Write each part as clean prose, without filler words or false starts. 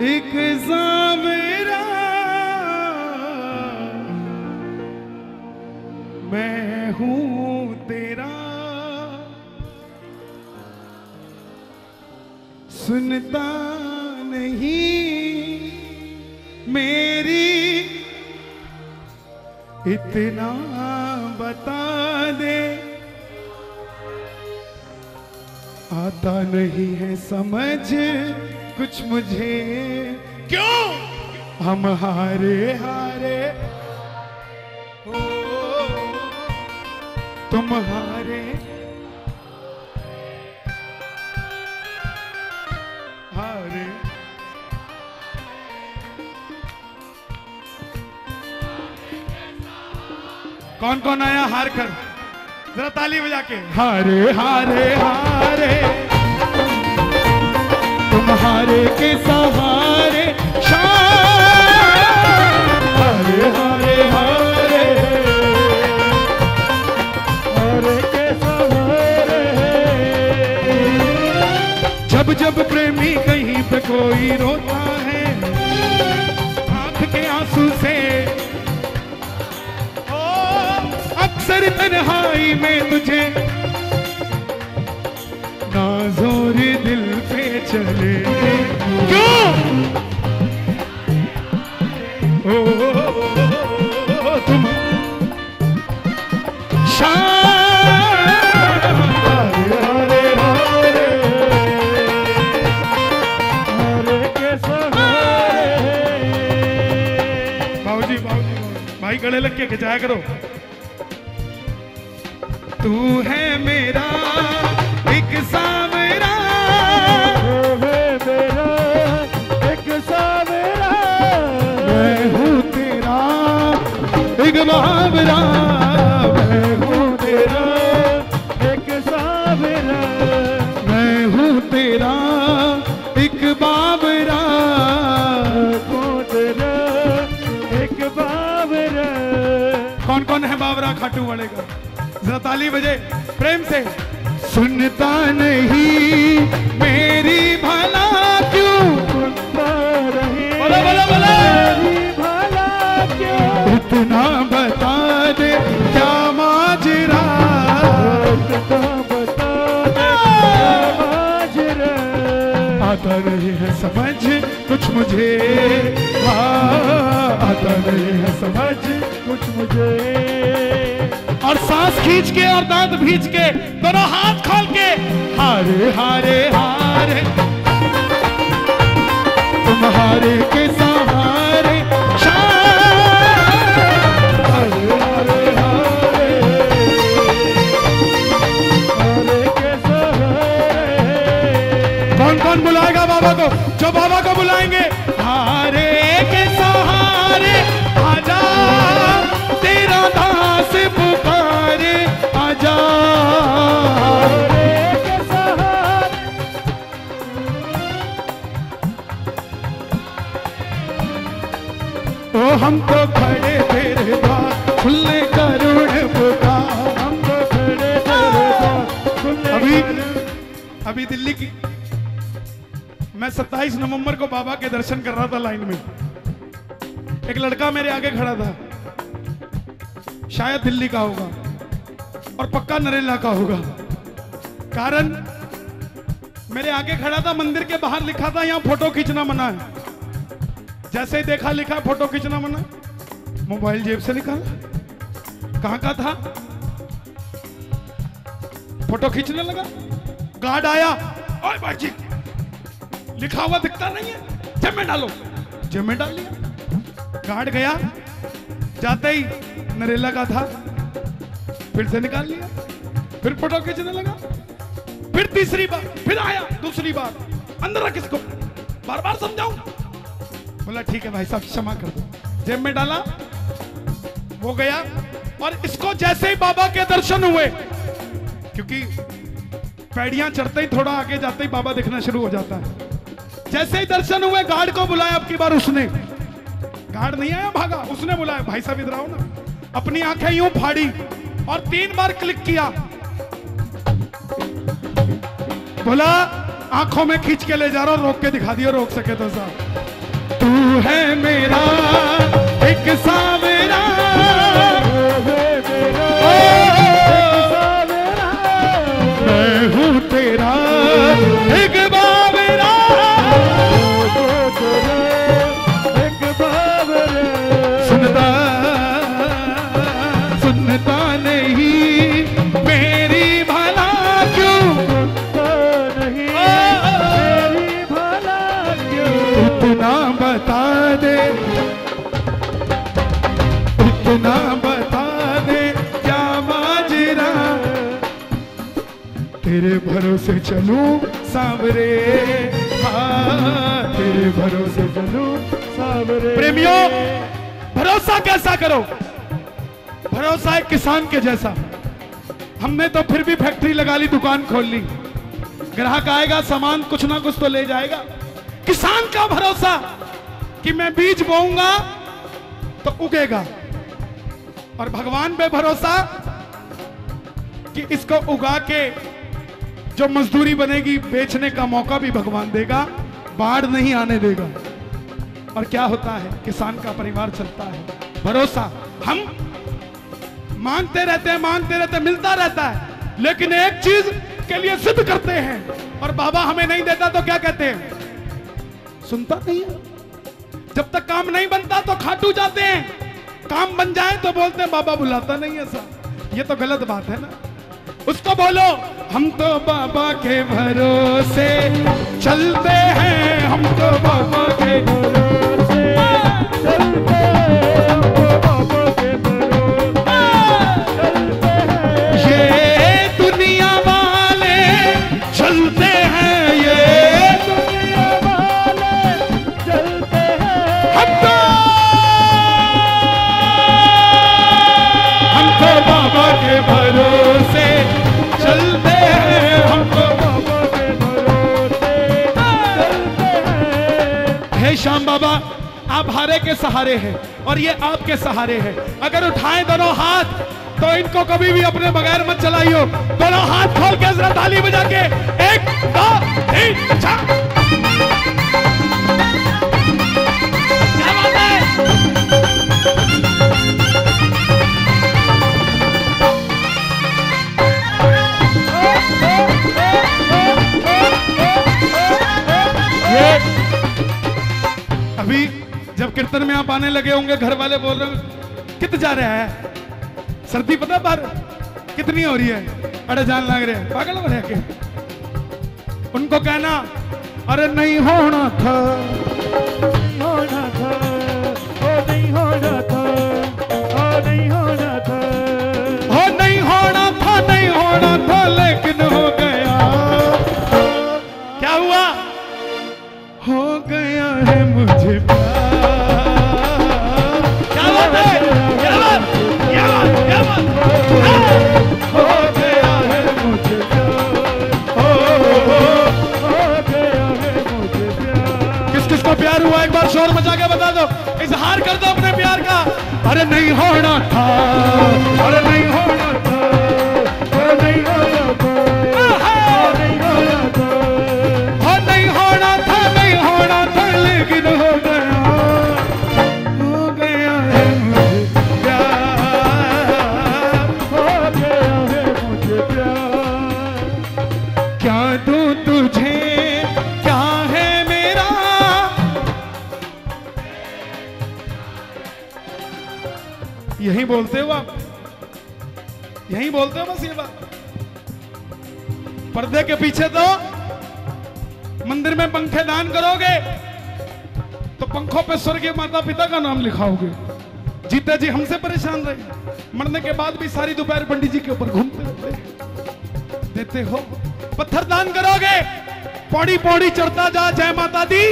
एक ज़ावेरा मैं हूँ तेरा, सुनता नहीं मेरी, इतना बता दे। आता नहीं है समझ कुछ मुझे, क्यों हम हारे हारे हो, तुम हारे हारे। कौन कौन आया हार कर, जरा ताली बजा के। हारे हारे हारे तुम हारे के सहारे, हारे हारे हारे हारे के सहारे। जब जब प्रेमी कहीं पे कोई रोता है, आंख के आंसू से अक्सर तन्हाई में तुझे नाज़ोर दिल पे चले, क्यों तुम हारे हारे हारे के सहारे। बाबूजी भाई गले लग के खिंचाया करो। तू है मेरा एक सावरा, तू है मेरा एक सावरा, मैं हूँ तेरा एक बावरा, मैं हूँ तेरा एक सावरा, मैं हूँ तेरा एक बावरा, हूँ तेरा एक बावरा। कौन कौन है बावरा खाटू वाले का, जरा ताली बजे प्रेम से। सुनता नहीं मेरी भला क्यों, सुनता नहीं बोला बोला बोला मेरी भला क्यों, इतना बता दे क्या माजरा, इतना बता दे क्या माजरा। आता नहीं है समझ कुछ मुझे, आता नहीं है समझ कुछ मुझे। और सांस खींच के और दांत भींच के दोनों हाथ खोल के, हारे हारे हारे तुम हारे के सहारे, हारे हारे हारे हारे के सहारे। कौन कौन बुलाएगा बाबा को, जो बाबा को बुलाएंगे। हारे के सहारे आजा, तेरा दास पुकारे आजा, हारे के सहारे। ओ हम तो खड़े तेरे द्वार खुले करुण पुकार, हम तो खड़े तेरे द्वार। अभी दिल्ली की मैं 27 नवंबर को बाबा के दर्शन कर रहा था, लाइन में एक लड़का मेरे आगे खड़ा था, शायद दिल्ली का होगा और पक्का नरेला का होगा। कारण मेरे आगे खड़ा था, मंदिर के बाहर लिखा था यहाँ फोटो खींचना मना है। जैसे ही देखा लिखा फोटो खींचना मना, मोबाइल जेब से निकाला, कहां का था, फोटो खींचने लगा। गार्ड आया, ओए भाई जी लिखा हुआ दिखता नहीं है, जेब में डालो, जेब में डाल लिया। गार्ड गया, जाते ही नरेला का था, फिर से निकाल लिया, फिर फोटो खींचने लगा। फिर तीसरी बार फिर आया, दूसरी बार अंदर रख इसको, बार बार समझाऊं। बोला ठीक है भाई साहब क्षमा कर दो, जेब में डाला, वो गया। और इसको जैसे ही बाबा के दर्शन हुए, क्योंकि पैड़ियां चढ़ते ही थोड़ा आगे जाते ही बाबा दिखना शुरू हो जाता है, जैसे ही दर्शन हुए गार्ड को बुलाया। अब की बार उसने, गार्ड नहीं आया भागा, उसने बुलाया, भाई साहब इधर आओ ना। अपनी आंखें यूं फाड़ी और 3 बार क्लिक किया, बोला आंखों में खींच के ले जा रहा हूं, रोक के दिखा दिया, रोक सके तो साहब। है मेरा एक सावरा, मैं हूँ तेरा एक बावरा, सुनता सुनता नहीं मेरी भला क्यों, मेरी भला क्यों, इतना बता दे, इतना बता दे क्या माजरा, तेरे भरोसे चलूं सांवरे, हाँ तेरे भरोसे चलूं सांवरे। प्रेमियों, भरोसा कैसा करो? भरोसा एक किसान के जैसा। हमने तो फिर भी फैक्ट्री लगा ली, दुकान खोल ली, ग्राहक आएगा सामान कुछ ना कुछ तो ले जाएगा। किसान का भरोसा कि मैं बीज बोऊंगा तो उगेगा, और भगवान पे भरोसा कि इसको उगा के जो मजदूरी बनेगी बेचने का मौका भी भगवान देगा, बाढ़ नहीं आने देगा। और क्या होता है, किसान का परिवार चलता है। भरोसा हम मांगते रहते हैं, मांगते रहते हैं, मिलता रहता है, लेकिन एक चीज के लिए जिद करते हैं और बाबा हमें नहीं देता तो क्या कहते हैं, सुनता नहीं है। जब तक काम नहीं बनता तो खाटू जाते हैं, काम बन जाए तो बोलते हैं बाबा बुलाता नहीं है। ऐसा ये तो गलत बात है ना। उसको बोलो हम तो बाबा के भरोसे चलते हैं, हम तो बाबा के भरोसे चलते हैं, हम तो बाबा के भरोसे चलते हैं। ये दुनिया वाले चलते हैं, ये दुनिया वाले चलते हैं, हम तो बाबा के भरोसे चलते हैं, हमको बाबा के भरोसे चलते हैं। हे श्याम बाबा, आप हारे के सहारे हैं और ये आपके सहारे हैं। अगर उठाएं दोनों हाथ तो इनको कभी भी अपने बगैर मत चलाइयो। दोनों हाथ खोल के जरा ताली बजा के 1 2 3 4। क्या बात है? अभी जब कीर्तन में आप आने लगे होंगे, घर वाले बोल रहे हैं कित जा रहा है, सर्दी पता बाहर कितनी हो रही है, अरे जान लग रहे हैं, पागल हो रहे हैं। उनको कहना अरे नहीं होना था, नहीं होना था, ओ नहीं होना था, ओ नहीं होना था, ओ नहीं होना था, नहीं होना था, लेकिन हो गया। क्या हुआ? हो गया है मुझे प्यार। क्या बात है? क्या बात? क्या बात? क्या बात? हो गया है मुझे प्यार, हो गया है मुझे प्यार। किस किस को प्यार हुआ एक बार शोर मचा के बता दो, इजहार कर दो अपने प्यार का। अरे नहीं होना था, अरे नहीं होना था, अरे नहीं होना था, नहीं होना था, नहीं होना था, नहीं होना था, लेकिन हो गया है मुझे प्यार, हो गया है मुझे प्यार। क्या दूं तुझे, क्या है मेरा, यही बोलते हो आप, यही बोलते हो बस ये बात। पर्दे के पीछे तो मंदिर में पंखे दान करोगे तो पंखों पे स्वर्गीय माता पिता का नाम लिखाओगे। जीते जी हमसे परेशान रहे, मरने के बाद भी सारी दोपहर पंडित जी के ऊपर घूमते रहते देते हो। पत्थर दान करोगे, पौड़ी पौड़ी चढ़ता जा जय माता दी,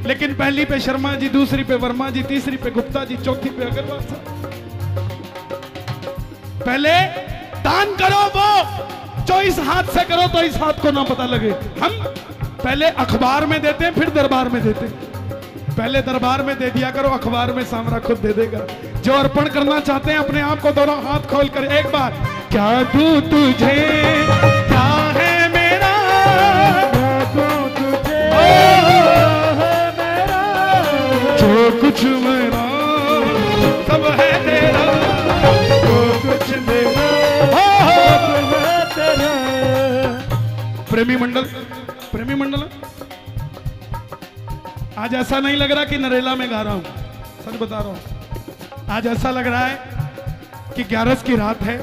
लेकिन पहली पे शर्मा जी, दूसरी पे वर्मा जी, तीसरी पे गुप्ता जी, चौथी पे अग्रवाल साहब। पहले दान करो वो जो इस हाथ से करो तो इस हाथ को ना पता लगे। हम पहले अखबार में देते हैं, फिर दरबार में देते हैं। पहले दरबार में दे दिया करो, अखबार में सांवरा खुद दे देगा। जो अर्पण करना चाहते हैं अपने आप को दोनों हाथ खोल कर एक बार, क्या दूं तुझे, क्या है मेरा, क्या दूं तुझे, है मेरा, कुछ मेरा सब है तेरा, जो कुछ मेरा सब है तेरा। प्रेमी मंडल आज ऐसा नहीं लग रहा कि नरेला में गा रहा हूं, सच बता रहा हूं। आज ऐसा लग रहा है कि 11 की रात है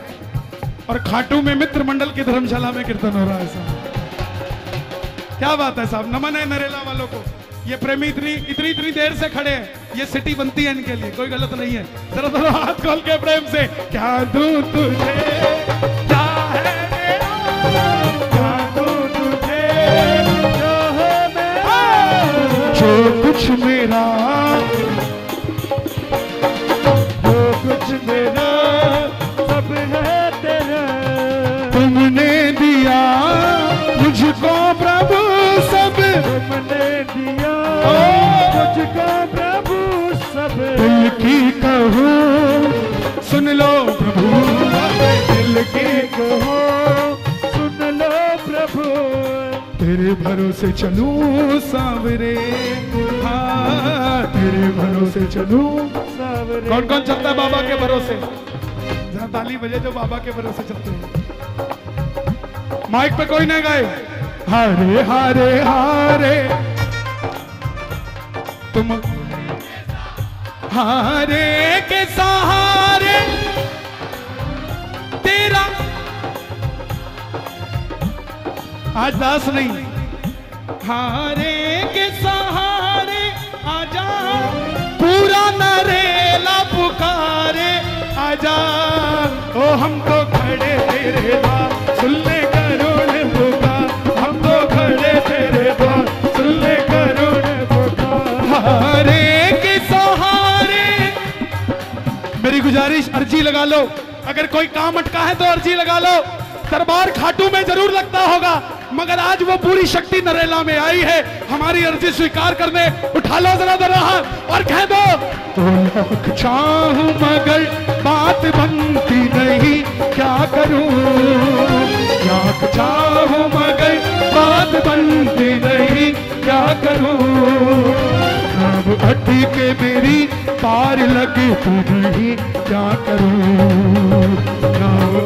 और खाटू में मित्र मंडल की धर्मशाला में कीर्तन हो रहा है साहब। क्या बात है साहब, नमन है नरेला वालों को। ये प्रेमी इतनी देर से खड़े हैं, ये सिटी बनती है इनके लिए, कोई गलत नहीं है। जरा जरा हाथ खोल के प्रेम से, क्या दूं तुझे, क्या है मेरा, क्या दूं तुझे, जो है मेरा, जो कुछ मेरा, जो कुछ मेरा सब है तेरा। तुमने दिया मुझको प्रभु सब, तुमने दिया मुझको प्रभु सब। दिल की कहूँ सुन लो प्रभु, दिल की कहूँ सुन लो प्रभु। तेरे भरोसे चलूं सांवरे, हाँ तेरे भरोसे चलूं सांवरे। कौन कौन चलता है बाबा के भरोसे? जरा ताली बजे जो बाबा के भरोसे चलते हैं। माइक पे कोई नहीं गाए, हारे हारे हारे तुम हारे के सहारे तेरा। आज दास नहीं, हारे के सहारे आजा, पूरा नरेला पुकारे आजा। ओ हम तो खड़े तेरे द्वार सुन ले करुण पुकार, हम तो खड़े तेरे द्वार सुन ले करुण पुकार। हारे के सहारे, मेरी गुजारिश अर्जी लगा लो, अगर कोई काम अटका है तो अर्जी लगा लो। दरबार खाटू में जरूर लगता होगा, मगर आज वो पूरी शक्ति नरेला में आई है हमारी अर्जी स्वीकार करने। उठा लो जरा जरा हाथ और कह दो, तो लाख चाहूं मगर बात बनती नहीं, क्या करूं, लाख चाहूं मगर बात बनती नहीं, क्या करूं। अब अड्डी के मेरी पार लगे तो नहीं, क्या करूं।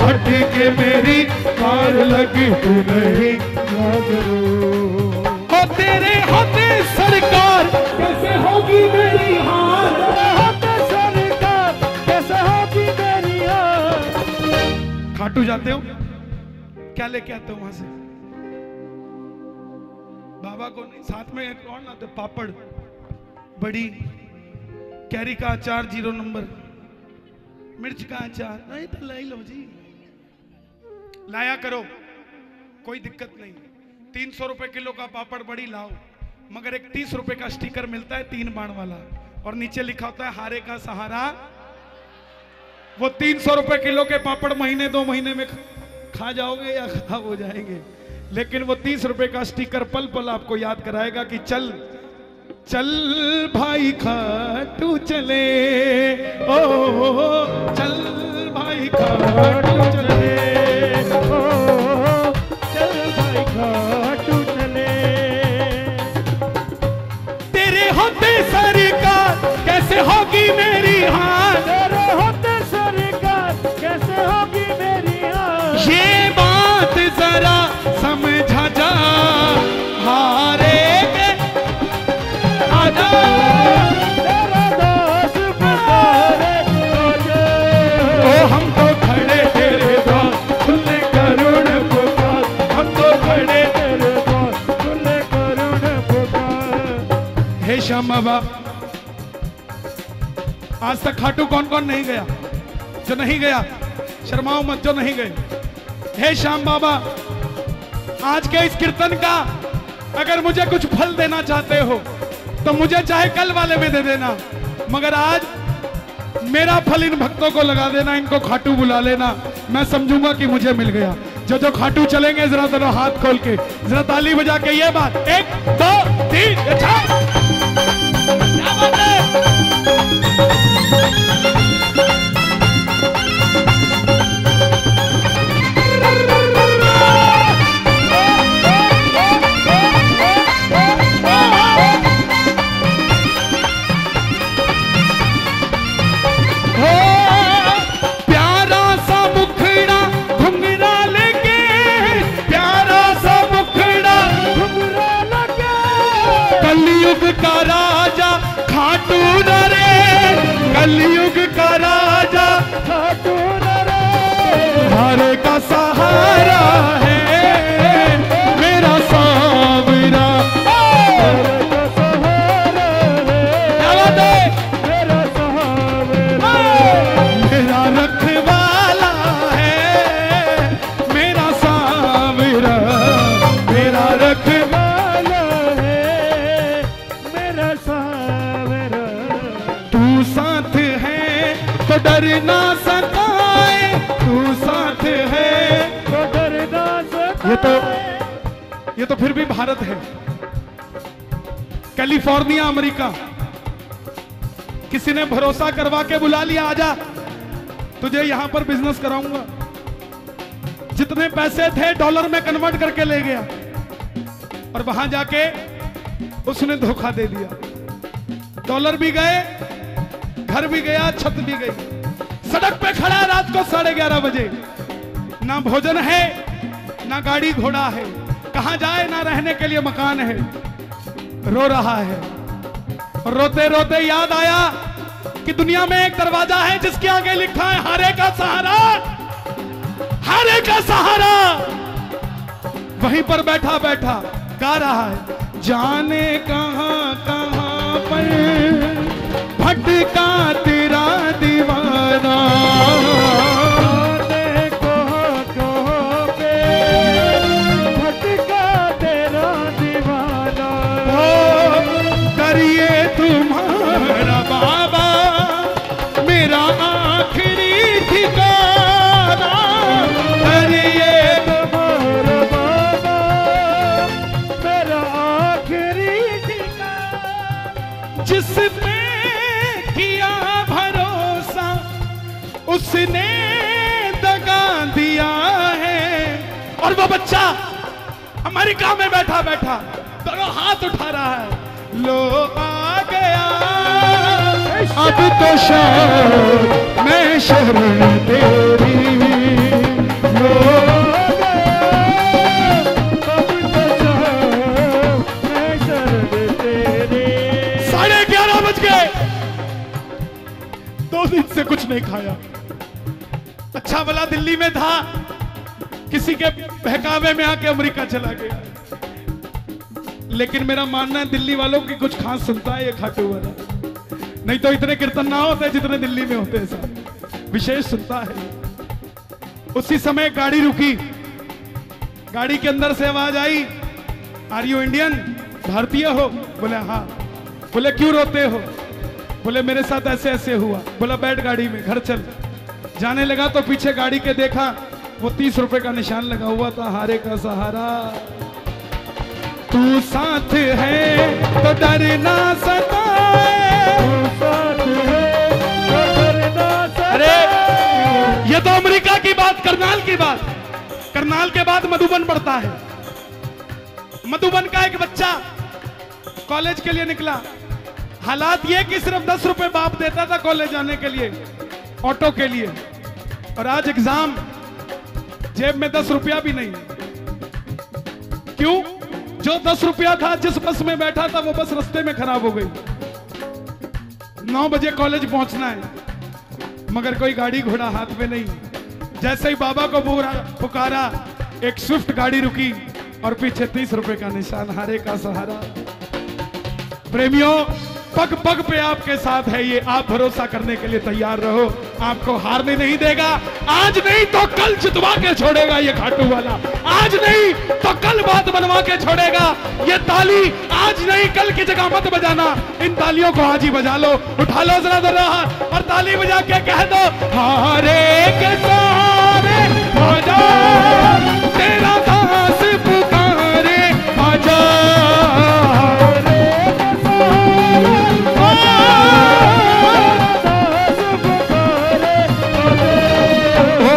अड्डी के मेरी पार लगे तो नहीं, क्या करूं। हो तेरे होते सरकार कैसे होगी मेरी हार, होते सरकार कैसे होगी मेरी हार। खाटू जाते हो, क्या लेके आते हो वहां से? बाबा को नहीं, साथ में कौन लाते? पापड़, बड़ी, कैरी का अचार 0 नंबर, मिर्च का अचार, नहीं तो ले लो जी, लाया करो, कोई दिक्कत नहीं। 300 रुपए किलो का पापड़ बड़ी लाओ, मगर एक 30 रुपए का स्टिकर मिलता है 3 बाण वाला, और नीचे लिखा होता है हारे का सहारा। वो 300 रुपए किलो के पापड़ महीने 2 महीने में खा जाओगे या खराब हो जाएंगे, लेकिन वो 30 रुपए का स्टिकर पल पल आपको याद कराएगा कि चल चल भाई खाटू चले, ओ चल भाई खाटू चले, ओ चल भाई खाटू चले। तेरे होते सरकार कैसे होगी मेरी हार, तेरे होते सरकार कैसे होगी मेरी हार। ये बात जरा समझा जा, हारे हम तो खड़े तेरे द्वार खुले करुण पुकार, हम तो खड़े तेरे द्वार खुले करुण पुकार। हे श्याम बाबा, आज तक खाटू कौन कौन नहीं गया? जो नहीं गया शर्माओ मत, जो नहीं गए। हे श्याम बाबा, आज के इस कीर्तन का अगर मुझे कुछ फल देना चाहते हो तो मुझे चाहे कल वाले में दे देना, मगर आज मेरा फल इन भक्तों को लगा देना, इनको खाटू बुला लेना, मैं समझूंगा कि मुझे मिल गया। जो खाटू चलेंगे जरा जरा हाथ खोल के, जरा ताली बजा के ये बात, 1 2 3 अच्छा क्या बात है। कलयुग का राजा खाटू नरे, कलयुग का राजा खाटू नरे, हारे का सहारा है मेरा सांवरा, हारे का सहारा है मेरा सांवरा, मेरा रखवाला है मेरा सांवरा, मेरा रखवाला है मेरा सांवरा, तू साथ है तो डर ना सताए, तू साथ है तो डर ना सताए। ये तो फिर भी भारत है। कैलिफोर्निया अमेरिका, किसी ने भरोसा करवा के बुला लिया, आजा तुझे यहां पर बिजनेस कराऊंगा। जितने पैसे थे डॉलर में कन्वर्ट करके ले गया और वहां जाके उसने धोखा दे दिया। डॉलर भी गए, घर भी गया, छत भी गई। सड़क पे खड़ा रात को 11:30 बजे, ना भोजन है ना गाड़ी घोड़ा है, कहां जाए ना रहने के लिए मकान है, रो रहा है। और रोते रोते याद आया कि दुनिया में एक दरवाजा है जिसके आगे लिखा है हारे का सहारा, हारे का सहारा। वहीं पर बैठा बैठा गा रहा है, जाने कहां कहां पर भटका तेरा दीवाना, जाने कहां कहां पे भटका तेरा दीवाना, करिए तुम्हारा बाबा मेरा आखिरी ठिकाना, करिए तुम्हारा बाबा मेरा आखिरी ठिकाना, जिस पे किया भरोसा उसने दगा दिया है। और वो बच्चा अमेरिका में बैठा बैठा दोनों हाथ उठा रहा है, लो आ गया अब तो शायद मैं शरण तेरी, लो आ गया अब तो शायद मैं शरण तेरी। 11:30 बज गए, 2 दिन से कुछ नहीं खाया। अच्छा भला दिल्ली में था, किसी के बहकावे में आके अमेरिका चला गया। लेकिन मेरा मानना है दिल्ली वालों की कुछ खास सुनता है ये खाटू वाला, नहीं तो इतने कीर्तन ना होते जितने दिल्ली में होते हैं साहब, विशेष सुनता है। उसी समय गाड़ी रुकी, गाड़ी के अंदर से आवाज आई, आर यू इंडियन, भारतीय हो? बोले हाँ। बोले क्यों रोते हो? बोले मेरे साथ ऐसे ऐसे हुआ। बोला बैठ गाड़ी में, घर चल। जाने लगा तो पीछे गाड़ी के देखा वो 30 रुपए का निशान लगा हुआ था, हारे का सहारा। तू साथ है तो डर ना सताए, तू साथ है तो डर ना सताए। अरे ये तो अमेरिका की बात, करनाल की बात। करनाल के बाद मधुबन पड़ता है। मधुबन का एक बच्चा कॉलेज के लिए निकला। हालात ये कि सिर्फ 10 रुपए बाप देता था कॉलेज जाने के लिए, ऑटो के लिए। और आज एग्जाम, जेब में 10 रुपया भी नहीं। क्यों? जो 10 रुपया था, जिस बस में बैठा था वो बस रास्ते में खराब हो गई। 9 बजे कॉलेज पहुंचना है, मगर कोई गाड़ी घोड़ा हाथ में नहीं। जैसे ही बाबा को पुकारा, एक स्विफ्ट गाड़ी रुकी और पीछे 30 रुपए का निशान, हारे का सहारा। प्रेमियों, पग पग पे आपके साथ है ये, आप भरोसा करने के लिए तैयार रहो, आपको हारने नहीं देगा। आज नहीं तो कल जितवा के छोड़ेगा ये खाटू वाला, आज नहीं तो कल बात बनवा के छोड़ेगा। ये ताली आज नहीं कल की जगह मत बजाना, इन तालियों को आज ही बजा लो। उठा लो जरा जरा और ताली बजा के कह दो, हारे के सहारे आजा, तेरा दास पुकारे आजा,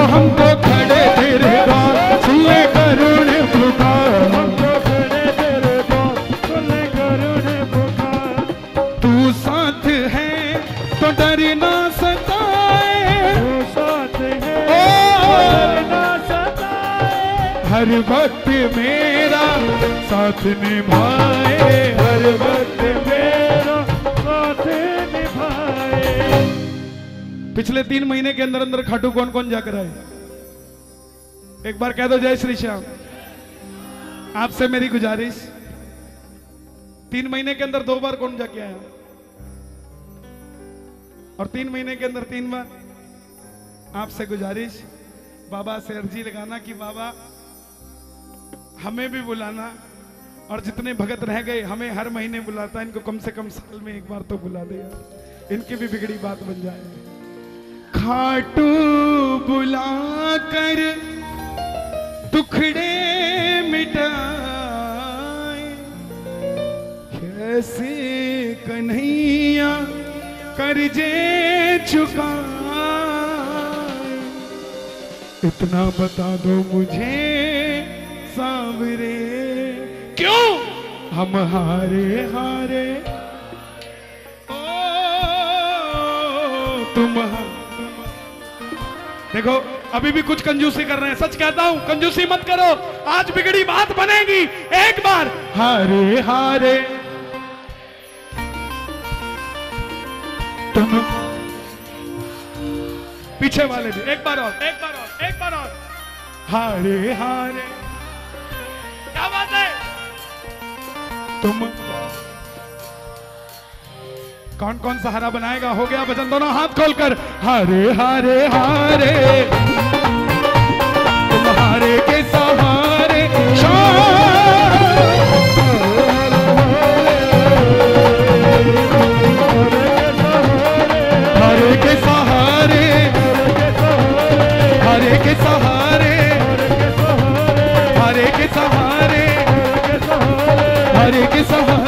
हमको खड़े तेरे द्वार सुने करुण पुकार, हमको खड़े तेरे द्वार सुने करुण पुकार। तू साथ है तो डर ना सताए, तू साथ है तो डर ना सताए। हर वक्त मेरा साथ निभाए, हर वक्त पिछले 3 महीने के अंदर अंदर खाटू कौन कौन जाकर आए? एक बार कह दो जय श्री श्याम। आपसे मेरी गुजारिश, 3 महीने के अंदर 2 बार कौन जाके आया? और 3 महीने के अंदर 3 बार। आपसे गुजारिश, बाबा से अर्जी लगाना कि बाबा हमें भी बुलाना, और जितने भगत रह गए हमें हर महीने बुलाता, इनको कम से कम साल में एक बार तो बुला दे यार, इनकी भी बिगड़ी बात बन जाए। खाटू बुला कर दुखड़े मिटाए, कैसे कन्हैया कर्जे चुकाए, इतना बता दो मुझे सांवरे, क्यों हम हारे हारे ओ तुम। देखो अभी भी कुछ कंजूसी कर रहे हैं, सच कहता हूं कंजूसी मत करो, आज बिगड़ी बात बनेगी। एक बार हारे हारे तुम, पीछे वाले भी एक बार और, एक बार और, एक बार और, हारे हारे। क्या बात है? तुम कौन कौन सहारा बनाएगा? हो गया भजन, दोनों हाथ खोलकर। हारे हारे हारे तुम हारे के सहारे, हारे के सहारे, हारे के सहारे, हारे के सहारे, हारे के सहारे,